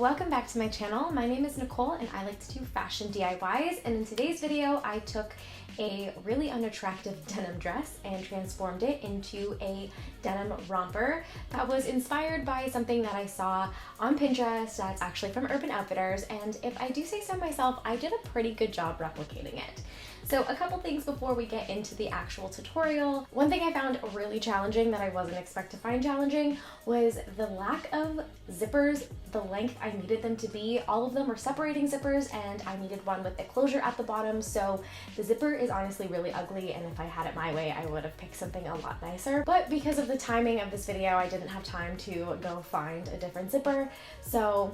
welcome back to my channel. My name is Nicole and I like to do fashion DIYs, and in today's video I took a really unattractive denim dress and transformed it into a denim romper that was inspired by something that I saw on Pinterest that's actually from Urban Outfitters, and if I do say so myself, I did a pretty good job replicating it. So a couple things before we get into the actual tutorial. One thing I found really challenging that I wasn't expect to find challenging was the lack of zippers, the length I needed them to be. All of them were separating zippers and I needed one with a closure at the bottom, so the zipper is honestly really ugly, and if I had it my way I would have picked something a lot nicer. But because of the timing of this video, I didn't have time to go find a different zipper, so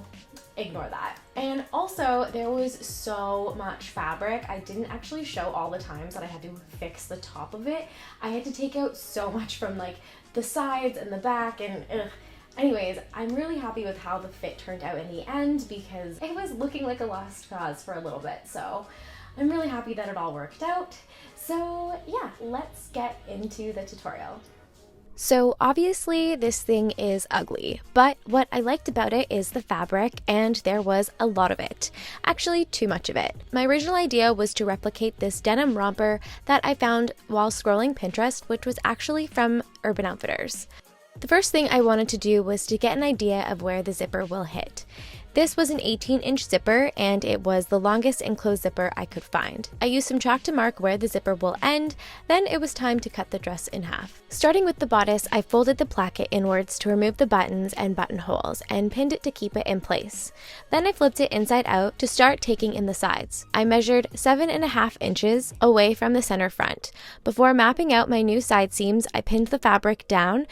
ignore that. And also, there was so much fabric. I didn't actually show all the times that I had to fix the top of it. I had to take out so much from like the sides and the back, and ugh. Anyways, I'm really happy with how the fit turned out in the end because it was looking like a lost cause for a little bit. So I'm really happy that it all worked out. So yeah, let's get into the tutorial. So obviously this thing is ugly, but what I liked about it is the fabric, and there was a lot of it. Actually, too much of it. My original idea was to replicate this denim romper that I found while scrolling Pinterest, which was actually from Urban Outfitters. The first thing I wanted to do was to get an idea of where the zipper will hit. This was an 18-inch zipper, and it was the longest enclosed zipper I could find. I used some chalk to mark where the zipper will end, then it was time to cut the dress in half. Starting with the bodice, I folded the placket inwards to remove the buttons and buttonholes, and pinned it to keep it in place. Then I flipped it inside out to start taking in the sides. I measured 7.5 inches away from the center front. Before mapping out my new side seams, I pinned the fabric down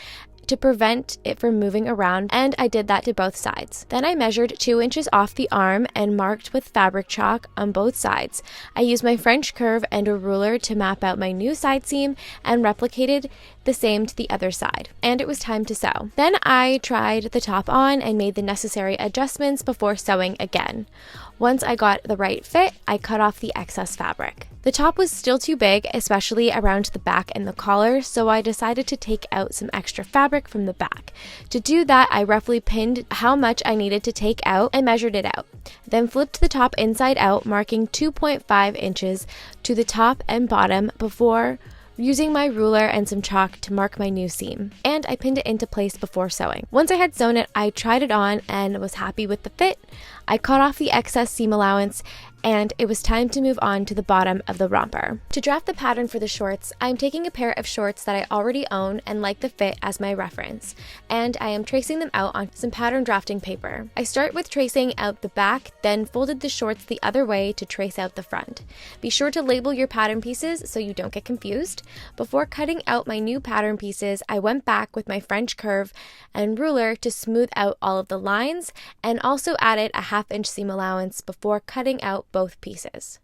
to prevent it from moving around, and I did that to both sides. Then I measured 2 inches off the arm and marked with fabric chalk on both sides. I used my French curve and a ruler to map out my new side seam and replicated the same to the other side. And it was time to sew. Then I tried the top on and made the necessary adjustments before sewing again. Once I got the right fit, I cut off the excess fabric. The top was still too big, especially around the back and the collar, so I decided to take out some extra fabric from the back. To do that, I roughly pinned how much I needed to take out and measured it out. Then flipped the top inside out, marking 2.5 inches to the top and bottom before using my ruler and some chalk to mark my new seam, and I pinned it into place before sewing. Once I had sewn it, I tried it on and was happy with the fit. I cut off the excess seam allowance, and it was time to move on to the bottom of the romper. To draft the pattern for the shorts, I'm taking a pair of shorts that I already own and like the fit as my reference, and I am tracing them out on some pattern drafting paper. I start with tracing out the back, then folded the shorts the other way to trace out the front. Be sure to label your pattern pieces so you don't get confused. Before cutting out my new pattern pieces, I went back with my French curve and ruler to smooth out all of the lines, and also added a 1/2 inch seam allowance before cutting out both pieces.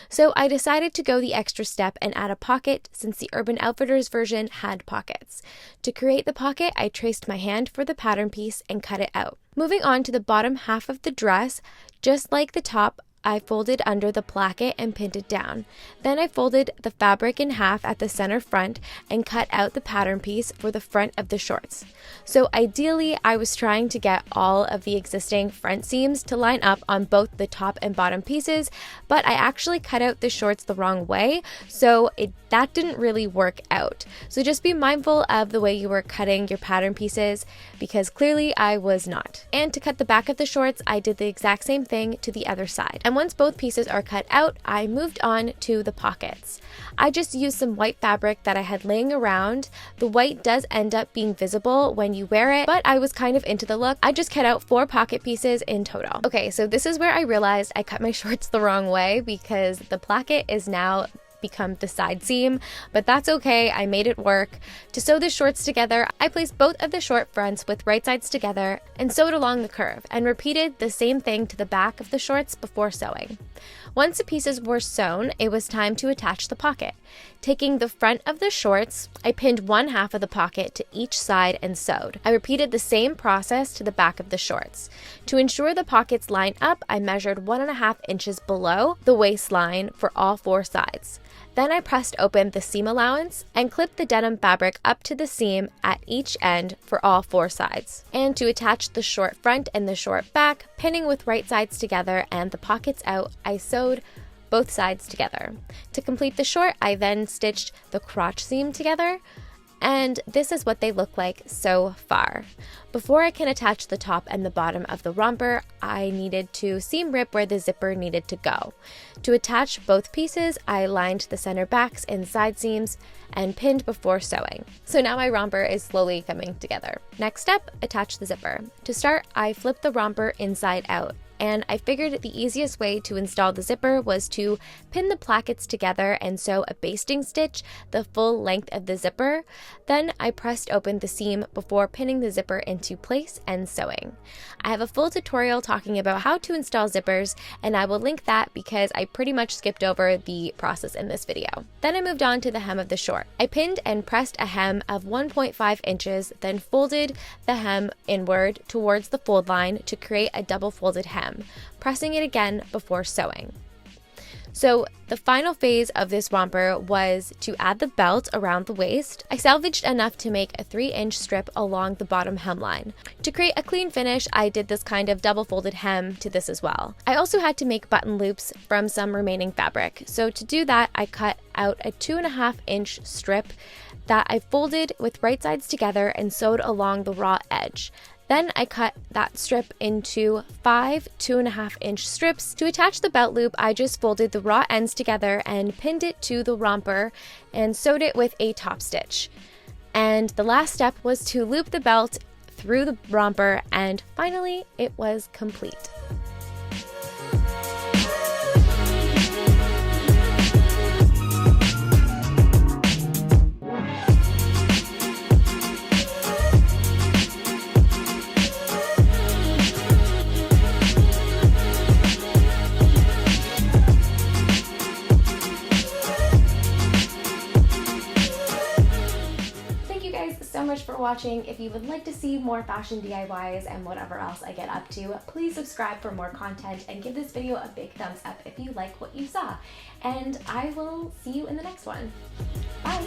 So I decided to go the extra step and add a pocket, since the Urban Outfitters version had pockets. To create the pocket, I traced my hand for the pattern piece and cut it out. Moving on to the bottom half of the dress, just like the top, I folded under the placket and pinned it down. Then I folded the fabric in half at the center front and cut out the pattern piece for the front of the shorts. So ideally, I was trying to get all of the existing front seams to line up on both the top and bottom pieces, but I actually cut out the shorts the wrong way, so that didn't really work out. So just be mindful of the way you were cutting your pattern pieces, because clearly I was not. And to cut the back of the shorts, I did the exact same thing to the other side. And once both pieces are cut out, I moved on to the pockets. I just used some white fabric that I had laying around. The white does end up being visible when you wear it, but I was kind of into the look. I just cut out 4 pocket pieces in total. Okay, so this is where I realized I cut my shorts the wrong way, because the placket is now become the side seam, but that's okay, I made it work. To sew the shorts together, I placed both of the short fronts with right sides together and sewed along the curve, and repeated the same thing to the back of the shorts before sewing. Once the pieces were sewn, it was time to attach the pocket. Taking the front of the shorts, I pinned 1/2 of the pocket to each side and sewed. I repeated the same process to the back of the shorts. To ensure the pockets line up, I measured 1.5 inches below the waistline for all 4 sides. Then I pressed open the seam allowance and clipped the denim fabric up to the seam at each end for all 4 sides. And to attach the short front and the short back, pinning with right sides together and the pockets out, I sewed both sides together. To complete the short, I then stitched the crotch seam together, and this is what they look like so far. Before I can attach the top and the bottom of the romper, I needed to seam rip where the zipper needed to go. To attach both pieces, I lined the center backs and side seams and pinned before sewing. So now my romper is slowly coming together. Next step, attach the zipper. To start, I flipped the romper inside out, and I figured the easiest way to install the zipper was to pin the plackets together and sew a basting stitch the full length of the zipper. Then I pressed open the seam before pinning the zipper into place and sewing. I have a full tutorial talking about how to install zippers, and I will link that because I pretty much skipped over the process in this video. Then I moved on to the hem of the short. I pinned and pressed a hem of 1.5 inches, then folded the hem inward towards the fold line to create a double folded hem, pressing it again before sewing. So the final phase of this romper was to add the belt around the waist. I salvaged enough to make a 3-inch strip along the bottom hemline. To create a clean finish, I did this kind of double folded hem to this as well. I also had to make button loops from some remaining fabric. So to do that, I cut out a 2.5-inch strip that I folded with right sides together and sewed along the raw edge. Then I cut that strip into 5 2.5-inch strips. To attach the belt loop, I just folded the raw ends together and pinned it to the romper and sewed it with a top stitch. And the last step was to loop the belt through the romper, and finally it was complete. So much for watching. If you would like to see more fashion DIYs and whatever else I get up to, please subscribe for more content and give this video a big thumbs up if you like what you saw. And I will see you in the next one. Bye!